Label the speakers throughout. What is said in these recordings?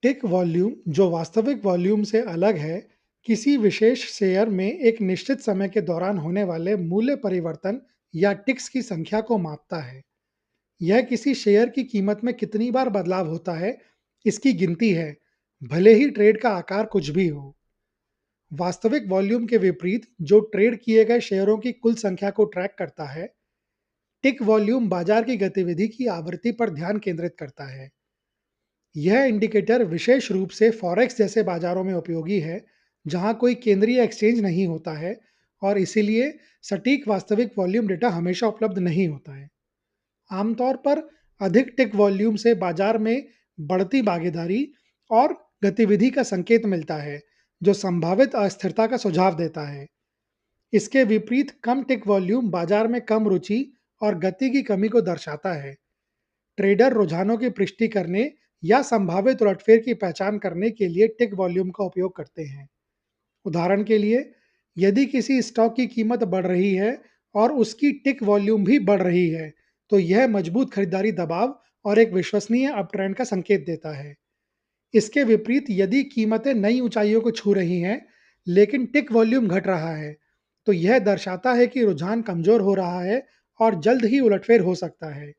Speaker 1: टिक volume, जो वास्तविक volume से अलग है, किसी विशेष शेयर में एक निश्चित समय के दौरान होने वाले मूल्य परिवर्तन या टिक्स की संख्या को मापता है। यह किसी शेयर की कीमत में कितनी बार बदलाव होता है, इसकी गिनती है, भले ही ट्रेड का आकार कुछ भी हो। वास्तविक वॉल्यूम के विपरीत, जो ट्रेड किए गए शेयरों की कुल संख्या को ट्रैक करता है, टिक वॉल्यूम बाजार की गतिविधि की आवृत्ति पर ध्यान केंद्रित करता है। यह इंडिकेटर विशेष रूप से फॉरेक्स जैसे बाजारों में उपयोगी है, जहां कोई केंद्रीय एक्सचेंज नहीं होता है और इसीलिए सटीक वास्तविक वॉल्यूम डेटा हमेशा उपलब्ध नहीं होता है। आमतौर पर अधिक टिक वॉल्यूम से बाजार में बढ़ती भागीदारी और गतिविधि का संकेत मिलता है, जो संभावित अस्थिरता का सुझाव देता है। इसके विपरीत कम टिक वॉल्यूम बाजार में कम रुचि और गति की कमी को दर्शाता है। ट्रेडर रुझानों की पुष्टि करने या संभावित उलटफेर की पहचान करने के लिए टिक वॉल्यूम का उपयोग करते हैं। उदाहरण के लिए, यदि किसी स्टॉक की कीमत बढ़ रही है और उसकी टिक वॉल्यूम भी बढ़ रही है, तो यह मजबूत खरीदारी दबाव और एक विश्वसनीय अपट्रेंड का संकेत देता है। इसके विपरीत, यदि कीमतें नई ऊंचाइयों को छू रही हैं, लेकिन टिक वॉल्यूम घट रहा है, तो यह दर्शाता है कि रुझान कमजोर हो रहा है और जल्द ही उलटफेर हो सकता है।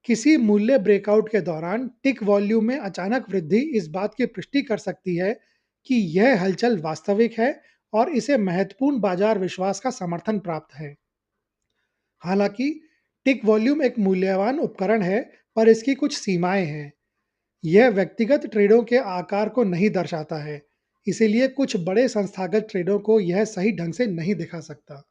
Speaker 1: किसी मूल्य ब्रेकआउट के दौरान टिक वॉल्यूम में अचानक वृद्धि इस बात की पुष्टि कर सकती है कि यह हलचल वास्तविक है और इसे महत्वपूर्ण बाजार विश्वास का समर्थन प्राप्त है। हालांकि टिक वॉल्यूम एक मूल्यवान उपकरण है, पर इसकी कुछ सीमाएं हैं। यह व्यक्तिगत ट्रेडों के आकार को नहीं दर्शाता है, इसीलिए कुछ बड़े संस्थागत ट्रेडों को यह सही ढंग से नहीं दिखा सकता।